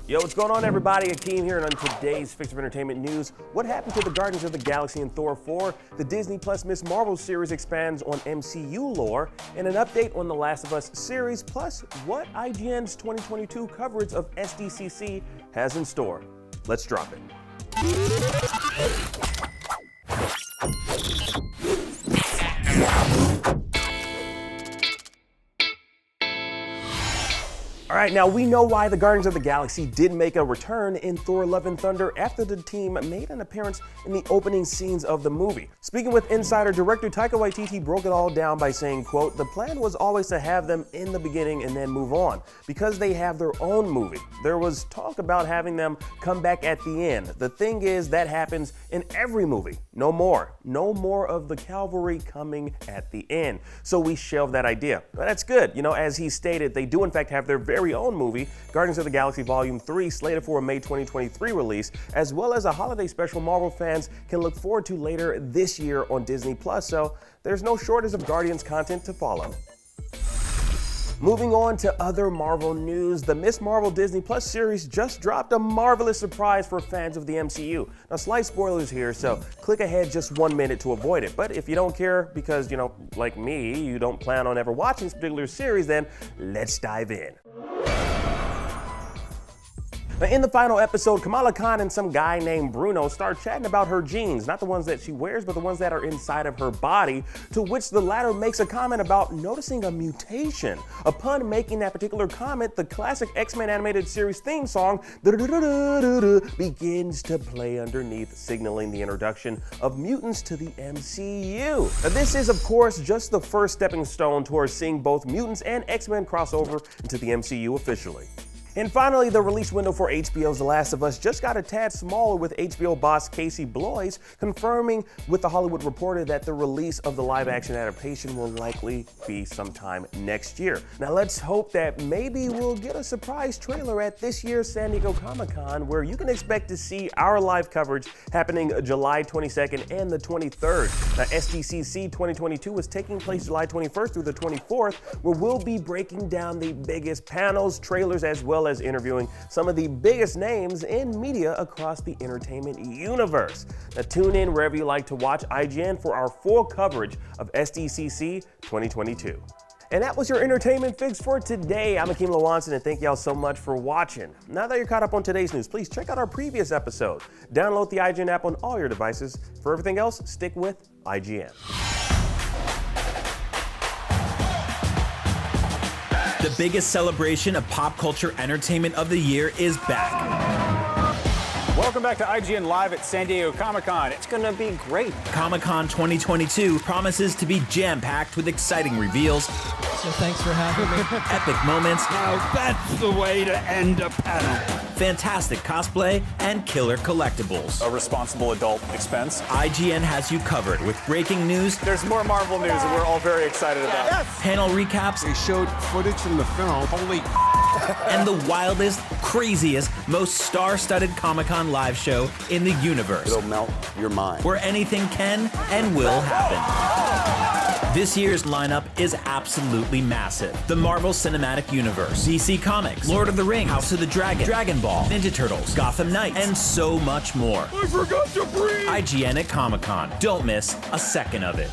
Yo, what's going on, everybody? Akeem here, and on today's Fix of Entertainment news, what happened to the Guardians of the Galaxy in Thor 4, the Disney Plus Miss Marvel series expands on MCU lore, and an update on the Last of Us series, plus what IGN's 2022 coverage of SDCC has in store. Let's drop it. All right, now we know why the Guardians of the Galaxy did make a return in Thor: Love and Thunder after the team made an appearance in the opening scenes of the movie. Speaking with Insider, director Taika Waititi broke it all down by saying, quote, "The plan was always to have them in the beginning and then move on, because they have their own movie. There was talk about having them come back at the end. The thing is, that happens in every movie. No more of the cavalry coming at the end. So we shelved that idea." Well, that's good. You know, as he stated, they do in fact have their very own movie, Guardians of the Galaxy Volume 3, slated for a May 2023 release, as well as a holiday special Marvel fans can look forward to later this year on Disney+, so there's no shortage of Guardians content to follow. Moving on to other Marvel news, the Miss Marvel Disney Plus series just dropped a marvelous surprise for fans of the MCU. Now, slight spoilers here, so click ahead just 1 minute to avoid it. But if you don't care because, you know, like me, you don't plan on ever watching this particular series, then let's dive in. Now, in the final episode, Kamala Khan and some guy named Bruno start chatting about her jeans, not the ones that she wears, but the ones that are inside of her body, to which the latter makes a comment about noticing a mutation. Upon making that particular comment, the classic X-Men animated series theme song begins to play underneath, signaling the introduction of mutants to the MCU. Now, this is, of course, just the first stepping stone towards seeing both mutants and X-Men crossover into the MCU officially. And finally, the release window for HBO's The Last of Us just got a tad smaller, with HBO boss Casey Bloys confirming with The Hollywood Reporter that the release of the live-action adaptation will likely be sometime next year. Now, let's hope that maybe we'll get a surprise trailer at this year's San Diego Comic-Con, where you can expect to see our live coverage happening July 22nd and the 23rd. Now, SDCC 2022 is taking place July 21st through the 24th, where we'll be breaking down the biggest panels, trailers, as well as interviewing some of the biggest names in media across the entertainment universe. Now, tune in wherever you like to watch IGN for our full coverage of SDCC 2022. And that was your entertainment fix for today. I'm Akeem Lawanson, and thank y'all so much for watching. Now that you're caught up on today's news, please check out our previous episode. Download the IGN app on all your devices. For everything else, stick with IGN. The biggest celebration of pop culture entertainment of the year is back. Welcome back to IGN Live at San Diego Comic-Con. It's gonna be great. Comic-Con 2022 promises to be jam-packed with exciting reveals, So thanks for having me. epic moments, Now that's the way to end a panel. fantastic cosplay, and killer collectibles. A responsible adult expense. IGN has you covered with breaking news, There's more Marvel news that we're all very excited about. panel recaps, They showed footage from the film. Holy and the wildest, craziest, most star-studded Comic-Con live show in the universe, it'll melt your mind. where anything can and will happen. This year's lineup is absolutely massive. The Marvel Cinematic Universe, DC Comics, Lord of the Rings, House of the Dragon, Dragon Ball, Ninja Turtles, Gotham Knights, and so much more. I forgot to breathe. IGN at Comic-Con. Don't miss a second of it.